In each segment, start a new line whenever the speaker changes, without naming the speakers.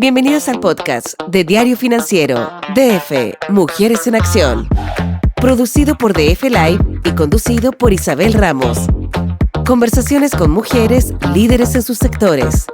Bienvenidos al podcast de Diario Financiero, DF, Mujeres en Acción. Producido por DF Live y conducido por Isabel Ramos. Conversaciones con mujeres líderes en sus sectores.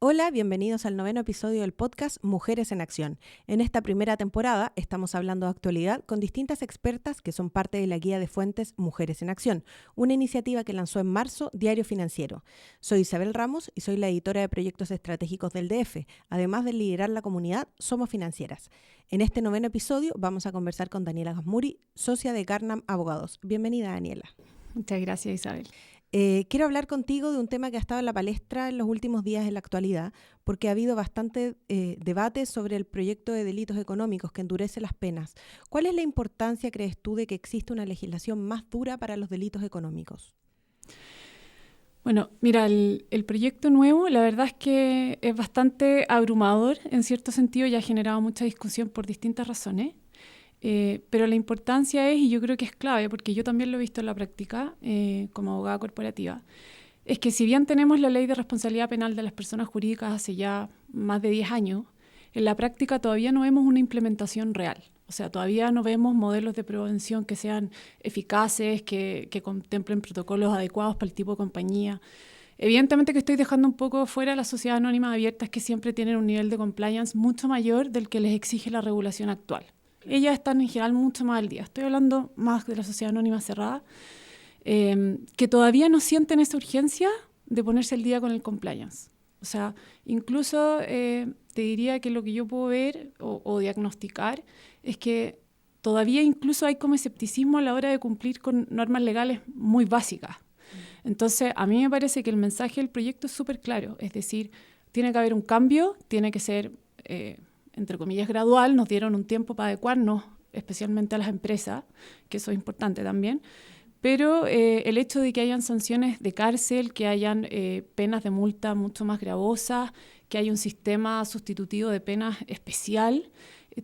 Hola, bienvenidos al 9º episodio del podcast Mujeres en Acción. En esta primera temporada estamos hablando de actualidad con distintas expertas que son parte de la guía de fuentes Mujeres en Acción, una iniciativa que lanzó en marzo Diario Financiero. Soy Isabel Ramos y soy la editora de proyectos estratégicos del DF. Además de liderar la comunidad, somos financieras. En este 9º episodio vamos a conversar con Daniela Gasmuri, socia de Garnam Abogados. Bienvenida, Daniela.
Muchas gracias, Isabel.
Quiero hablar contigo de un tema que ha estado en la palestra en los últimos días en la actualidad, porque ha habido bastante debate sobre el proyecto de delitos económicos que endurece las penas. ¿Cuál es la importancia, crees tú, de que exista una legislación más dura para los delitos económicos?
Bueno, mira, el proyecto nuevo, la verdad es que es bastante abrumador, en cierto sentido, y ha generado mucha discusión por distintas razones. Pero la importancia es, y yo creo que es clave, porque yo también lo he visto en la práctica como abogada corporativa, es que si bien tenemos la ley de responsabilidad penal de las personas jurídicas hace ya más de 10 años, en la práctica todavía no vemos una implementación real. O sea, todavía no vemos modelos de prevención que sean eficaces, que contemplen protocolos adecuados para el tipo de compañía. Evidentemente que estoy dejando un poco fuera las sociedades anónimas abiertas que siempre tienen un nivel de compliance mucho mayor del que les exige la regulación actual. Ellas están en general mucho más al día. Estoy hablando más de la sociedad anónima cerrada, que todavía no sienten esa urgencia de ponerse al día con el compliance. O sea, incluso te diría que lo que yo puedo ver o diagnosticar es que todavía incluso hay como escepticismo a la hora de cumplir con normas legales muy básicas. Entonces, a mí me parece que el mensaje del proyecto es súper claro. Es decir, tiene que haber un cambio, tiene que ser entre comillas, gradual. Nos dieron un tiempo para adecuarnos, especialmente a las empresas, que eso es importante también, pero el hecho de que hayan sanciones de cárcel, que hayan penas de multa mucho más gravosas, que haya un sistema sustitutivo de penas especial,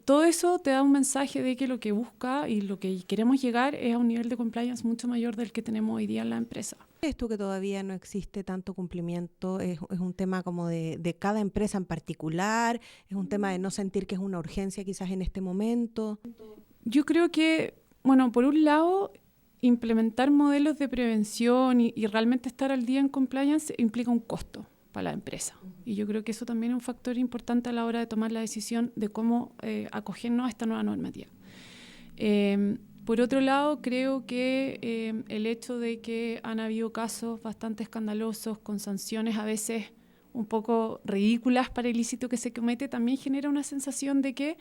todo eso te da un mensaje de que lo que busca y lo que queremos llegar es a un nivel de compliance mucho mayor del que tenemos hoy día en la empresa.
¿Crees tú que todavía no existe tanto cumplimiento? ¿Es un tema como de cada empresa en particular? ¿Es un tema de no sentir que es una urgencia quizás en este momento?
Yo creo que, bueno, por un lado, implementar modelos de prevención y realmente estar al día en compliance implica un costo para la empresa. Y yo creo que eso también es un factor importante a la hora de tomar la decisión de cómo acogernos a esta nueva normativa. Por otro lado, creo que el hecho de que han habido casos bastante escandalosos con sanciones a veces un poco ridículas para el ilícito que se comete también genera una sensación de que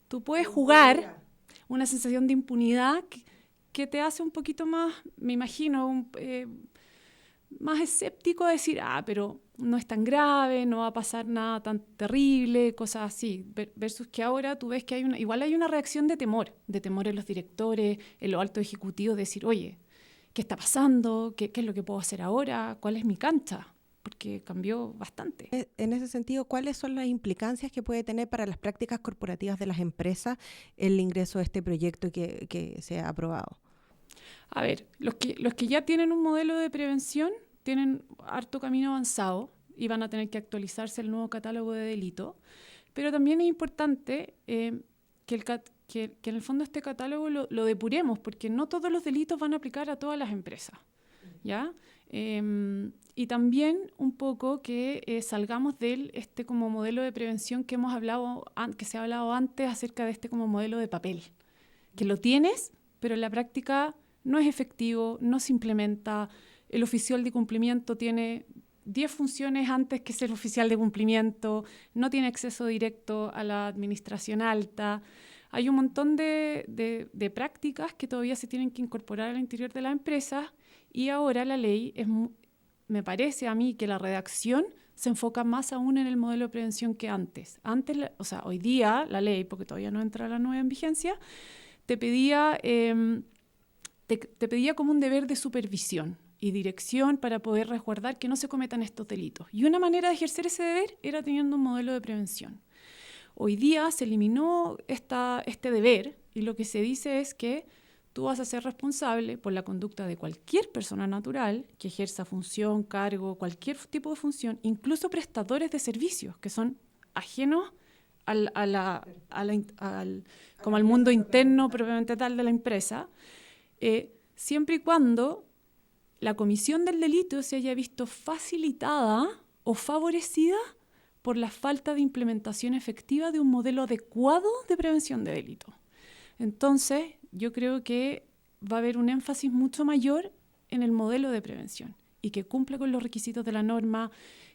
tú puedes jugar, una sensación de impunidad que te hace un poquito más, me imagino, más escéptico a decir, pero no es tan grave, no va a pasar nada tan terrible, cosas así, versus que ahora tú ves que igual hay una reacción de temor en los directores, en los altos ejecutivos, de decir, oye, ¿qué está pasando? ¿Qué es lo que puedo hacer ahora? ¿Cuál es mi cancha? Porque cambió bastante.
En ese sentido, ¿cuáles son las implicancias que puede tener para las prácticas corporativas de las empresas el ingreso de este proyecto que se ha aprobado?
A ver, los que ya tienen un modelo de prevención tienen harto camino avanzado y van a tener que actualizarse el nuevo catálogo de delitos, pero también es importante que en el fondo este catálogo lo depuremos, porque no todos los delitos van a aplicar a todas las empresas, ¿ya? Y también un poco que salgamos de este como modelo de prevención que se ha hablado antes acerca de este como modelo de papel, que lo tienes, pero en la práctica no es efectivo, no se implementa. El oficial de cumplimiento tiene 10 funciones antes que ser oficial de cumplimiento, no tiene acceso directo a la administración alta. Hay un montón de prácticas que todavía se tienen que incorporar al interior de la empresa y ahora la ley, me parece a mí que la redacción se enfoca más aún en el modelo de prevención que antes. Hoy día la ley, porque todavía no entra la nueva en vigencia, te pedía como un deber de supervisión y dirección para poder resguardar que no se cometan estos delitos. Y una manera de ejercer ese deber era teniendo un modelo de prevención. Hoy día se eliminó este deber y lo que se dice es que tú vas a ser responsable por la conducta de cualquier persona natural que ejerza función, cargo, cualquier tipo de función, incluso prestadores de servicios que son ajenos como al mundo interno propiamente tal de la empresa, siempre y cuando la comisión del delito se haya visto facilitada o favorecida por la falta de implementación efectiva de un modelo adecuado de prevención de delito. Entonces, yo creo que va a haber un énfasis mucho mayor en el modelo de prevención y que cumpla con los requisitos de la norma,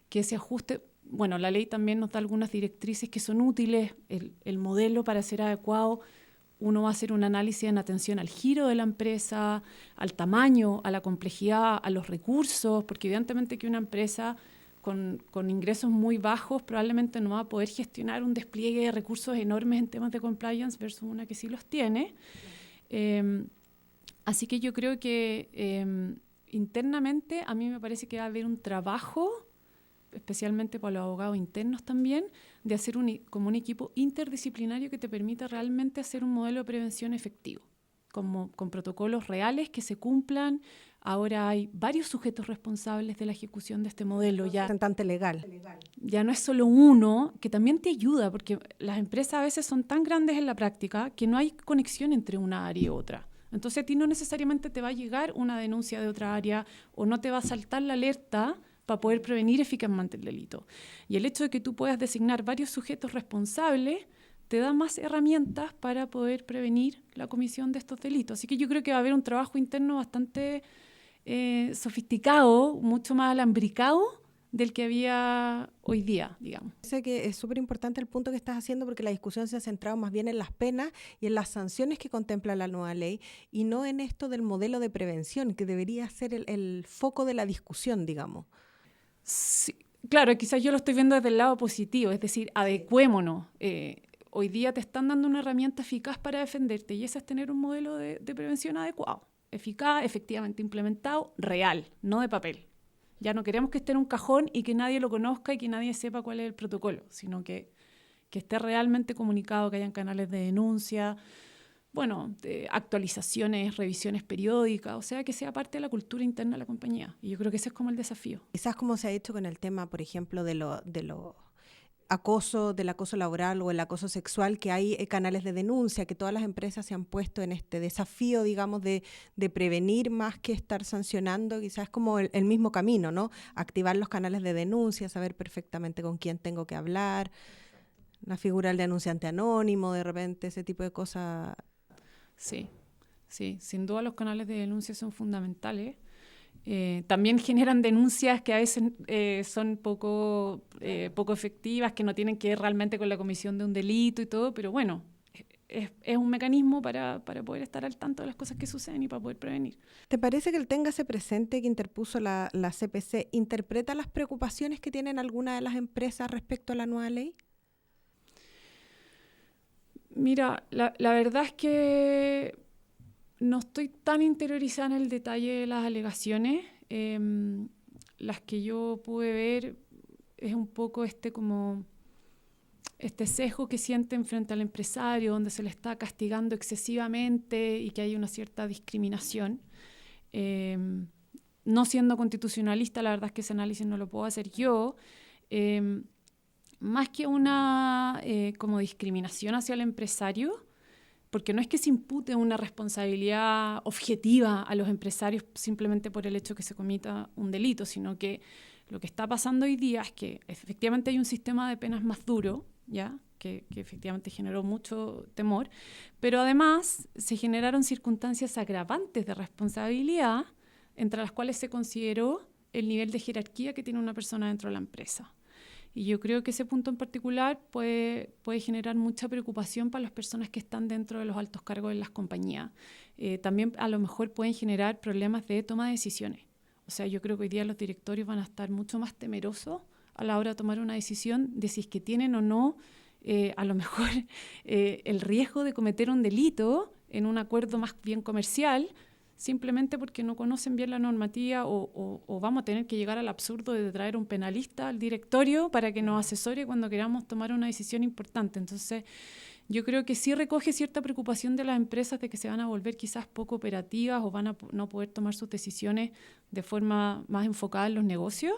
que se ajuste. Bueno, la ley también nos da algunas directrices que son útiles. El modelo, para ser adecuado, uno va a hacer un análisis en atención al giro de la empresa, al tamaño, a la complejidad, a los recursos, porque evidentemente que una empresa con ingresos muy bajos probablemente no va a poder gestionar un despliegue de recursos enormes en temas de compliance versus una que sí los tiene. Así que yo creo que internamente a mí me parece que va a haber un trabajo, especialmente para los abogados internos también, de hacer como un equipo interdisciplinario que te permita realmente hacer un modelo de prevención efectivo, con protocolos reales que se cumplan. Ahora hay varios sujetos responsables de la ejecución de este modelo.
Representante legal.
Ya no es solo uno, que también te ayuda, porque las empresas a veces son tan grandes en la práctica que no hay conexión entre una área y otra. Entonces a ti no necesariamente te va a llegar una denuncia de otra área o no te va a saltar la alerta para poder prevenir eficazmente el delito. Y el hecho de que tú puedas designar varios sujetos responsables te da más herramientas para poder prevenir la comisión de estos delitos. Así que yo creo que va a haber un trabajo interno bastante sofisticado, mucho más alambricado del que había hoy día, digamos.
Sé que es súper importante el punto que estás haciendo, porque la discusión se ha centrado más bien en las penas y en las sanciones que contempla la nueva ley, y no en esto del modelo de prevención, que debería ser el foco de la discusión, digamos.
Sí, claro, quizás yo lo estoy viendo desde el lado positivo, es decir, adecuémonos. Hoy día te están dando una herramienta eficaz para defenderte, y esa es tener un modelo de prevención adecuado, eficaz, efectivamente implementado, real, no de papel. Ya no queremos que esté en un cajón y que nadie lo conozca y que nadie sepa cuál es el protocolo, sino que esté realmente comunicado, que hayan canales de denuncia, de actualizaciones, revisiones periódicas, o sea, que sea parte de la cultura interna de la compañía. Y yo creo que ese es como el desafío.
Quizás como se ha hecho con el tema, por ejemplo, del acoso laboral o el acoso sexual, que hay canales de denuncia, que todas las empresas se han puesto en este desafío, digamos, de prevenir más que estar sancionando. Quizás como el mismo camino, ¿no? Activar los canales de denuncia, saber perfectamente con quién tengo que hablar, la figura del denunciante anónimo, de repente, ese tipo de cosas.
Sí, sin duda los canales de denuncia son fundamentales. También generan denuncias que a veces son poco efectivas, que no tienen que ver realmente con la comisión de un delito y todo, pero bueno, es un mecanismo para poder estar al tanto de las cosas que suceden y para poder prevenir.
¿Te parece que el téngase presente que interpuso la CPC interpreta las preocupaciones que tienen algunas de las empresas respecto a la nueva ley?
Mira, la verdad es que no estoy tan interiorizada en el detalle de las alegaciones. Las que yo pude ver es un poco este sesgo que sienten frente al empresario, donde se le está castigando excesivamente y que hay una cierta discriminación. No siendo constitucionalista, la verdad es que ese análisis no lo puedo hacer yo. Más que una como discriminación hacia el empresario, porque no es que se impute una responsabilidad objetiva a los empresarios simplemente por el hecho que se cometa un delito, sino que lo que está pasando hoy día es que efectivamente hay un sistema de penas más duro, ¿ya? Que efectivamente generó mucho temor, pero además se generaron circunstancias agravantes de responsabilidad, entre las cuales se consideró el nivel de jerarquía que tiene una persona dentro de la empresa. Y yo creo que ese punto en particular puede generar mucha preocupación para las personas que están dentro de los altos cargos en las compañías. También a lo mejor pueden generar problemas de toma de decisiones. O sea, yo creo que hoy día los directorios van a estar mucho más temerosos a la hora de tomar una decisión de si es que tienen o no a lo mejor el riesgo de cometer un delito en un acuerdo más bien comercial, simplemente porque no conocen bien la normativa o vamos a tener que llegar al absurdo de traer un penalista al directorio para que nos asesore cuando queramos tomar una decisión importante. Entonces, yo creo que sí recoge cierta preocupación de las empresas de que se van a volver quizás poco operativas o van a no poder tomar sus decisiones de forma más enfocada en los negocios.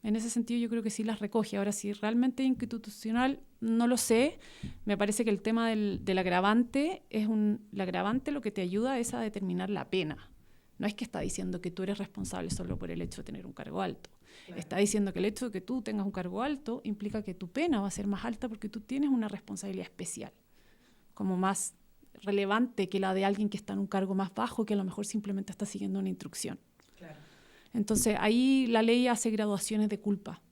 En ese sentido yo creo que sí las recoge. Ahora, si realmente es institucional, no lo sé. Me parece que el tema del agravante el agravante lo que te ayuda es a determinar la pena. No es que está diciendo que tú eres responsable solo por el hecho de tener un cargo alto. Claro. Está diciendo que el hecho de que tú tengas un cargo alto implica que tu pena va a ser más alta porque tú tienes una responsabilidad especial, como más relevante que la de alguien que está en un cargo más bajo, que a lo mejor simplemente está siguiendo una instrucción. Claro. Entonces, ahí la ley hace graduaciones de culpa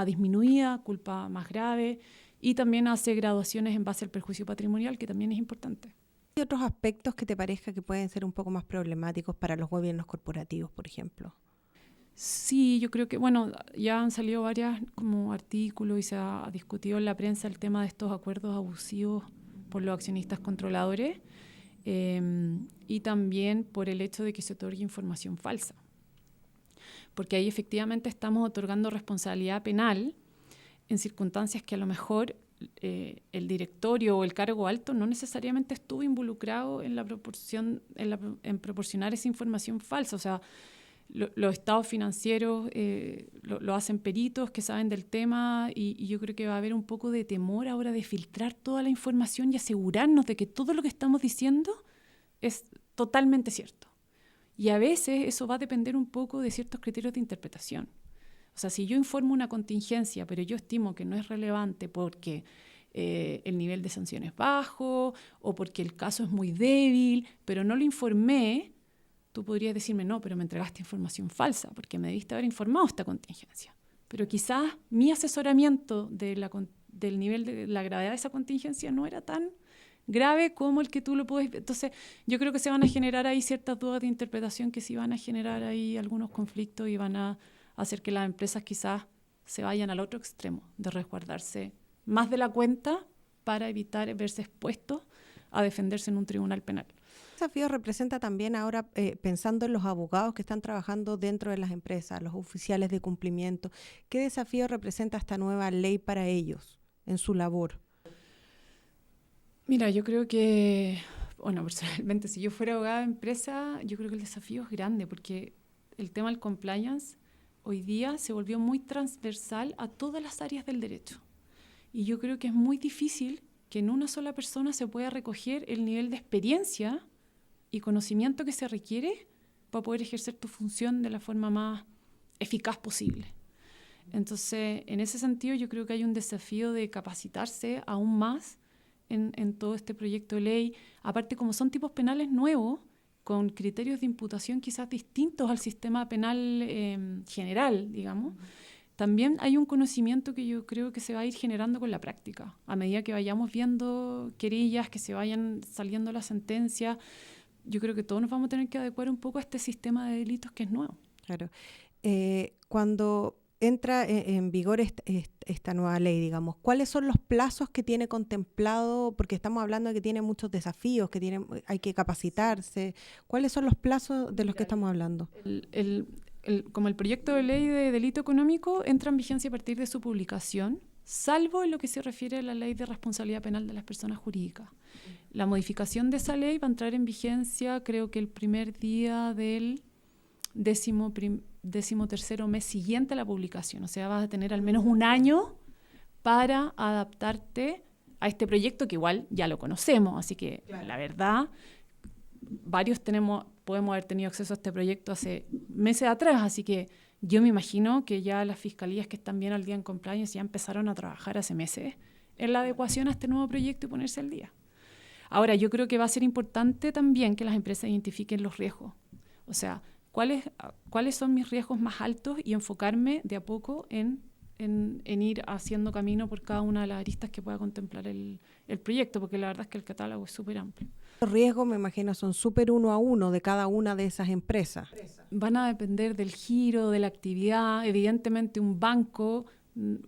disminuida, culpa más grave, y también hace graduaciones en base al perjuicio patrimonial, que también es importante.
¿Hay otros aspectos que te parezca que pueden ser un poco más problemáticos para los gobiernos corporativos, por ejemplo?
Sí, yo creo que, bueno, ya han salido varios como artículos y se ha discutido en la prensa el tema de estos acuerdos abusivos por los accionistas controladores y también por el hecho de que se otorgue información falsa. Porque ahí efectivamente estamos otorgando responsabilidad penal en circunstancias que a lo mejor el directorio o el cargo alto no necesariamente estuvo involucrado en proporcionar esa información falsa. O sea, los estados financieros lo hacen peritos que saben del tema y yo creo que va a haber un poco de temor ahora de filtrar toda la información y asegurarnos de que todo lo que estamos diciendo es totalmente cierto. Y a veces eso va a depender un poco de ciertos criterios de interpretación. O sea, si yo informo una contingencia, pero yo estimo que no es relevante porque el nivel de sanción es bajo o porque el caso es muy débil, pero no lo informé, tú podrías decirme, no, pero me entregaste información falsa porque me debiste haber informado esta contingencia. Pero quizás mi asesoramiento del nivel de la gravedad de esa contingencia no era tan grave como el que tú lo puedes ver. Entonces, yo creo que se van a generar ahí ciertas dudas de interpretación que sí van a generar ahí algunos conflictos y van a hacer que las empresas quizás se vayan al otro extremo, de resguardarse más de la cuenta para evitar verse expuestos a defenderse en un tribunal penal.
¿Qué desafío representa también ahora, pensando en los abogados que están trabajando dentro de las empresas, los oficiales de cumplimiento? ¿Qué desafío representa esta nueva ley para ellos en su labor?
Mira, yo creo que, bueno, personalmente, si yo fuera abogada de empresa, yo creo que el desafío es grande porque el tema del compliance hoy día se volvió muy transversal a todas las áreas del derecho. Y yo creo que es muy difícil que en una sola persona se pueda recoger el nivel de experiencia y conocimiento que se requiere para poder ejercer tu función de la forma más eficaz posible. Entonces, en ese sentido, yo creo que hay un desafío de capacitarse aún más en todo este proyecto de ley. Aparte, como son tipos penales nuevos, con criterios de imputación quizás distintos al sistema penal general, digamos, también hay un conocimiento que yo creo que se va a ir generando con la práctica. A medida que vayamos viendo querellas, que se vayan saliendo las sentencias, yo creo que todos nos vamos a tener que adecuar un poco a este sistema de delitos que es nuevo.
Claro. Cuando entra en vigor esta nueva ley, digamos, ¿cuáles son los plazos que tiene contemplado? Porque estamos hablando de que tiene muchos desafíos, hay que capacitarse. ¿Cuáles son los plazos de los que estamos hablando?
Como el proyecto de ley de delito económico entra en vigencia a partir de su publicación, salvo en lo que se refiere a la ley de responsabilidad penal de las personas jurídicas. La modificación de esa ley va a entrar en vigencia, creo que el primer día del 13º mes siguiente a la publicación. O sea, vas a tener al menos un año para adaptarte a este proyecto que igual ya lo conocemos. Así que, claro, la verdad, varios podemos haber tenido acceso a este proyecto hace meses atrás. Así que yo me imagino que ya las fiscalías que están bien al día en compliance ya empezaron a trabajar hace meses en la adecuación a este nuevo proyecto y ponerse al día. Ahora, yo creo que va a ser importante también que las empresas identifiquen los riesgos. O sea, ¿cuáles son mis riesgos más altos? Y enfocarme de a poco en ir haciendo camino por cada una de las aristas que pueda contemplar el proyecto, porque la verdad es que el catálogo es súper amplio.
Los riesgos, me imagino, son súper uno a uno de cada una de esas empresas.
Van a depender del giro, de la actividad. Evidentemente, un banco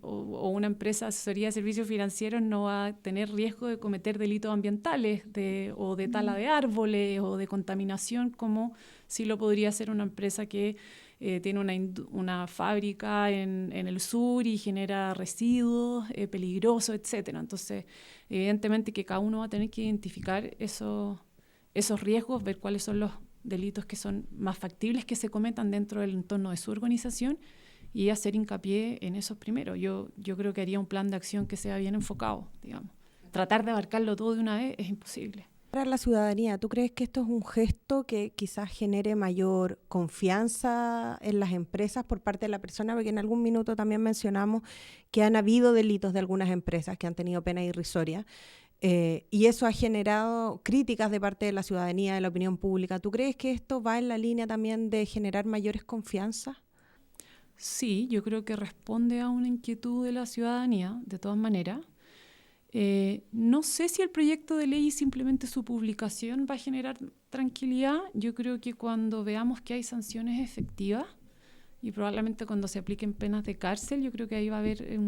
o una empresa de asesoría de servicios financieros no va a tener riesgo de cometer delitos ambientales o de tala de árboles o de contaminación, como sí lo podría hacer una empresa que tiene una fábrica en el sur y genera residuos peligrosos, etc. Entonces, evidentemente que cada uno va a tener que identificar esos riesgos, ver cuáles son los delitos que son más factibles que se cometan dentro del entorno de su organización y hacer hincapié en esos primero. Yo creo que haría un plan de acción que sea bien enfocado, digamos. Tratar de abarcarlo todo de una vez es imposible.
Para la ciudadanía, ¿tú crees que esto es un gesto que quizás genere mayor confianza en las empresas por parte de la persona? Porque en algún minuto también mencionamos que han habido delitos de algunas empresas que han tenido pena irrisoria y eso ha generado críticas de parte de la ciudadanía, de la opinión pública. ¿Tú crees que esto va en la línea también de generar mayores confianzas?
Sí, yo creo que responde a una inquietud de la ciudadanía, de todas maneras. No sé si el proyecto de ley y simplemente su publicación va a generar tranquilidad. Yo creo que cuando veamos que hay sanciones efectivas y probablemente cuando se apliquen penas de cárcel, yo creo que ahí va a haber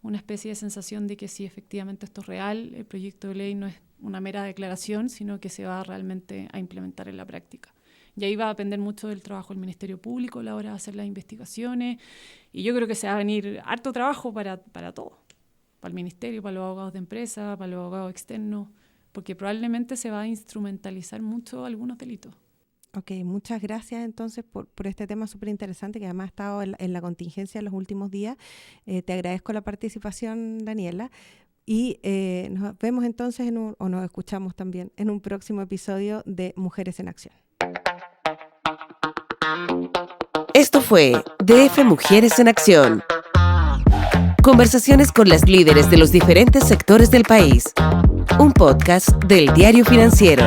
una especie de sensación de que sí, efectivamente esto es real, el proyecto de ley no es una mera declaración, sino que se va realmente a implementar en la práctica. Y ahí va a depender mucho del trabajo del Ministerio Público a la hora de hacer las investigaciones y yo creo que se va a venir harto trabajo para todo. Para el ministerio, para los abogados de empresa, para los abogados externos, porque probablemente se va a instrumentalizar mucho algunos delitos.
Ok, muchas gracias entonces por este tema súper interesante que además ha estado en la contingencia en los últimos días. Te agradezco la participación, Daniela, y nos vemos entonces o nos escuchamos también en un próximo episodio de Mujeres en Acción.
Esto fue DF Mujeres en Acción. Conversaciones con las líderes de los diferentes sectores del país. Un podcast del Diario Financiero.